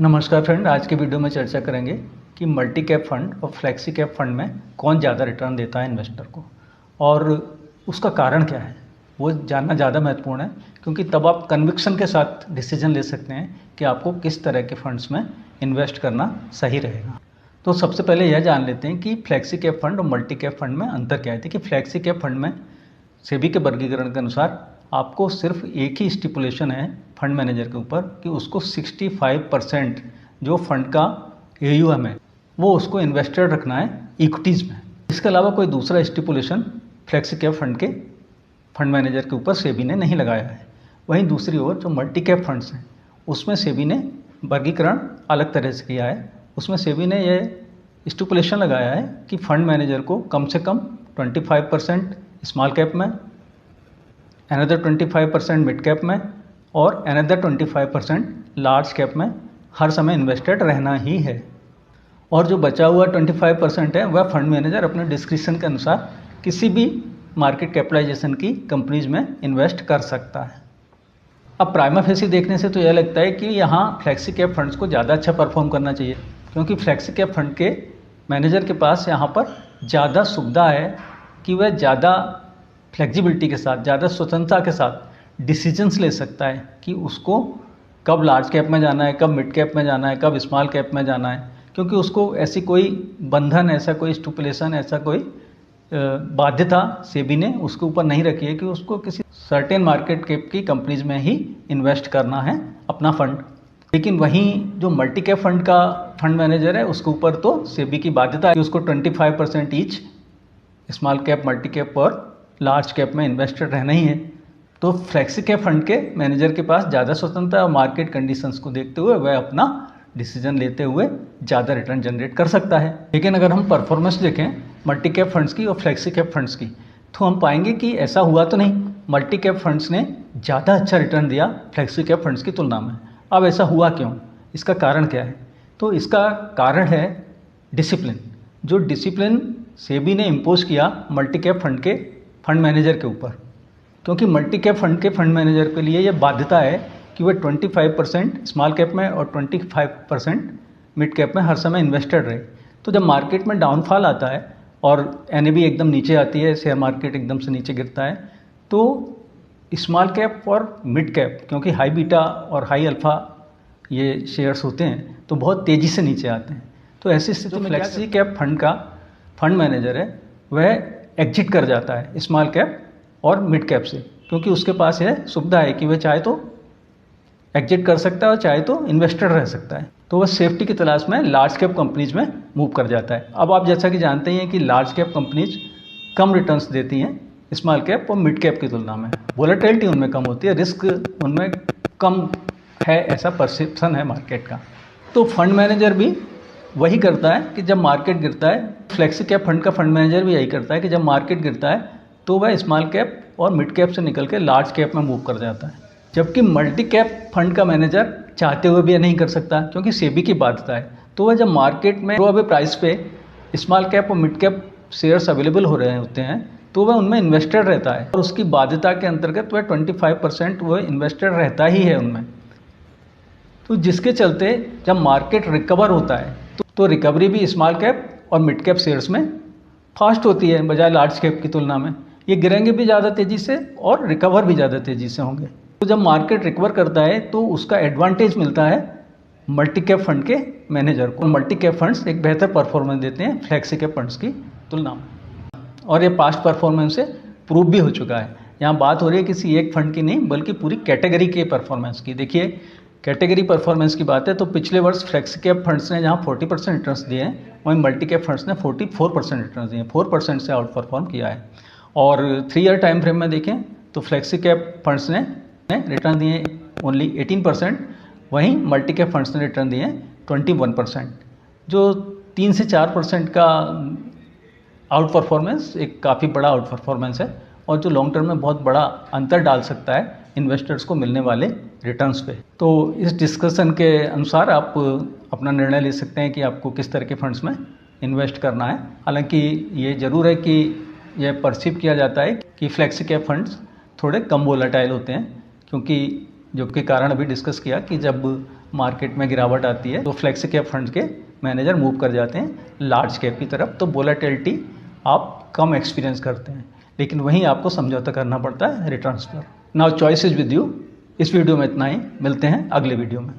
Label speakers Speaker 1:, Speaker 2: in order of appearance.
Speaker 1: नमस्कार फ्रेंड, आज के वीडियो में चर्चा करेंगे कि मल्टी कैप फंड और फ्लेक्सी कैप फंड में कौन ज़्यादा रिटर्न देता है इन्वेस्टर को और उसका कारण क्या है। वो जानना ज़्यादा महत्वपूर्ण है क्योंकि तब आप कन्विक्शन के साथ डिसीजन ले सकते हैं कि आपको किस तरह के फंड्स में इन्वेस्ट करना सही रहेगा। तो सबसे पहले यह जान लेते हैं कि फ्लेक्सी कैप फंड और मल्टी कैप फंड में अंतर क्या है। देखिए, फ्लेक्सी कैप फंड में सेबी के वर्गीकरण के अनुसार आपको सिर्फ एक ही स्टिपुलेशन है फंड मैनेजर के ऊपर कि उसको 65% जो फंड का AUM है वो उसको इन्वेस्टेड रखना है इक्विटीज़ में। इसके अलावा कोई दूसरा स्टिपुलेशन फ्लेक्सी कैप फंड के फंड मैनेजर के ऊपर सेबी ने नहीं लगाया है। वहीं दूसरी ओर जो मल्टी कैप फंड्स हैं उसमें सेबी ने वर्गीकरण अलग तरह से किया है। उसमें सेबी ने यह स्टिपुलेशन लगाया है कि फंड मैनेजर को कम से कम 25% स्मॉल कैप में, अनदर 25% मिड कैप में और अनदर 25% लार्ज कैप में हर समय इन्वेस्टेड रहना ही है। और जो बचा हुआ 25% है वह फंड मैनेजर अपने डिस्क्रिप्शन के अनुसार किसी भी मार्केट कैपिटलाइजेशन की कंपनीज में इन्वेस्ट कर सकता है। अब प्राइमा फेसी देखने से तो यह लगता है कि यहाँ फ्लेक्सी कैप फंड्स को ज़्यादा अच्छा परफॉर्म करना चाहिए क्योंकि फ्लेक्सी कैप फंड के मैनेजर के पास यहाँ पर ज़्यादा सुविधा है कि वह ज़्यादा फ्लेक्सिबिलिटी के साथ, ज़्यादा स्वतंत्रता के साथ डिसीजंस ले सकता है कि उसको कब लार्ज कैप में जाना है, कब मिड कैप में जाना है, कब स्मॉल कैप में जाना है। क्योंकि उसको ऐसी कोई बंधन, ऐसा कोई स्टिपुलेशन, ऐसा कोई बाध्यता सेबी ने उसके ऊपर नहीं रखी है कि उसको किसी सर्टेन मार्केट कैप की कंपनीज में ही इन्वेस्ट करना है अपना फंड। लेकिन वहीं जो मल्टी कैप फंड का फंड मैनेजर है उसके ऊपर तो सेबी की बाध्यता है कि उसको 25% each small cap, multi cap और लार्ज कैप में इन्वेस्टेड रहना ही है। तो फ्लेक्सी कैप फंड के मैनेजर के पास ज़्यादा स्वतंत्रता और मार्केट कंडीशंस को देखते हुए वह अपना डिसीजन लेते हुए ज़्यादा रिटर्न जनरेट कर सकता है। लेकिन अगर हम परफॉर्मेंस देखें मल्टी कैप फंड्स की और फ्लेक्सी कैप फंड्स की तो हम पाएंगे कि ऐसा हुआ तो नहीं। मल्टी कैप फंड्स ने ज़्यादा अच्छा रिटर्न दिया फ्लेक्सी कैप फंड्स की तुलना में। अब ऐसा हुआ क्यों, इसका कारण क्या है? तो इसका कारण है डिसिप्लिन। जो डिसिप्लिन सेबी ने इम्पोज किया मल्टी कैप फंड के फंड मैनेजर के ऊपर, क्योंकि मल्टी कैप फंड के फंड मैनेजर के लिए यह बाध्यता है कि वह 25% स्मॉल कैप में और 25% मिड कैप में हर समय इन्वेस्टेड रहे। तो जब मार्केट में डाउनफॉल आता है और NAV एकदम नीचे आती है, शेयर मार्केट एकदम से नीचे गिरता है, तो स्मॉल कैप और मिड कैप, क्योंकि हाई बीटा और हाई अल्फ़ा ये शेयर्स होते हैं, तो बहुत तेज़ी से नीचे आते हैं। तो ऐसी स्थिति में फ्लेक्सी कैप फंड का फंड मैनेजर है वह एग्जिट कर जाता है स्मॉल कैप और मिड कैप से, क्योंकि उसके पास यह सुविधा है कि वह चाहे तो एग्जिट कर सकता है और चाहे तो इन्वेस्टेड रह सकता है। तो वह सेफ्टी की तलाश में लार्ज कैप कंपनीज में मूव कर जाता है। अब आप जैसा कि जानते हैं कि large cap companies come returns देती हैं स्मॉल कैप और मिड कैप की तुलना में। वोलेटिलिटी उनमें कम होती है, रिस्क उनमें कम है, ऐसा परसेप्शन है मार्केट का। तो फंड मैनेजर भी वही करता है कि जब मार्केट गिरता है, फ्लेक्सी कैप फंड का फंड मैनेजर भी यही करता है कि जब मार्केट गिरता है तो वह स्मॉल कैप और मिड कैप से निकल के लार्ज कैप में मूव कर जाता है। जबकि मल्टी कैप फंड का मैनेजर चाहते हुए भी नहीं कर सकता क्योंकि सेबी की बाध्यता है। तो वह जब मार्केट में अभी प्राइस पे स्मॉल कैप और मिड कैप शेयर्स अवेलेबल हो रहे होते हैं तो वह उनमें इन्वेस्टेड रहता है और उसकी बाध्यता के अंतर्गत वह 25% वह इन्वेस्टेड रहता ही है उनमें। तो जिसके चलते जब मार्केट रिकवर होता है तो रिकवरी भी स्मॉल कैप और मिड कैप शेयर्स में फास्ट होती है बजाय लार्ज कैप की तुलना में। ये गिरेंगे भी ज़्यादा तेज़ी से और रिकवर भी ज़्यादा तेज़ी से होंगे। तो जब मार्केट रिकवर करता है तो उसका एडवांटेज मिलता है मल्टी कैप फंड के मैनेजर को। मल्टी कैप फंड्स एक बेहतर परफॉर्मेंस देते हैं फ्लेक्सी कैप फंड्स की तुलना में, और ये पास्ट परफॉर्मेंस से प्रूव भी हो चुका है। यहाँ बात हो रही है किसी एक फंड की नहीं बल्कि पूरी कैटेगरी के परफॉर्मेंस की। देखिए, कैटेगरी परफॉर्मेंस की बात है तो पिछले वर्ष फ्लेक्सी कैप फंड्स ने जहाँ 40% रिटर्न्स दिए हैं वहीं मल्टी कैप फंड्स ने 44% रिटर्न्स दिए हैं, 4% से आउट परफॉर्म किया है। और 3 ईयर टाइम फ्रेम में देखें तो फ्लेक्सी कैप फंड्स ने रिटर्न दिए ओनली 18%, वहीं मल्टी कैप फंड्स ने रिटर्न दिए 21%। जो 3 से 4% का आउट परफॉर्मेंस एक काफ़ी बड़ा आउट परफॉर्मेंस है और जो लॉन्ग टर्म में बहुत बड़ा अंतर डाल सकता है इन्वेस्टर्स को मिलने वाले रिटर्न्स पे। तो इस डिस्कशन के अनुसार आप अपना निर्णय ले सकते हैं कि आपको किस तरह के फंड्स में इन्वेस्ट करना है। हालांकि ये ज़रूर है कि यह परसीव किया जाता है कि फ्लेक्सी कैप फंड्स थोड़े कम वोलेटाइल होते हैं, क्योंकि जो के कारण अभी डिस्कस किया कि जब मार्केट में गिरावट आती है तो फ्लेक्सी कैप फंड के मैनेजर मूव कर जाते हैं लार्ज कैप की तरफ, तो वोलेटिलिटी आप कम एक्सपीरियंस करते हैं, लेकिन वहीं आपको समझौता करना पड़ता है रिटर्न्स पर। Now choice is with you. इस वीडियो में इतना ही, मिलते हैं अगले वीडियो में।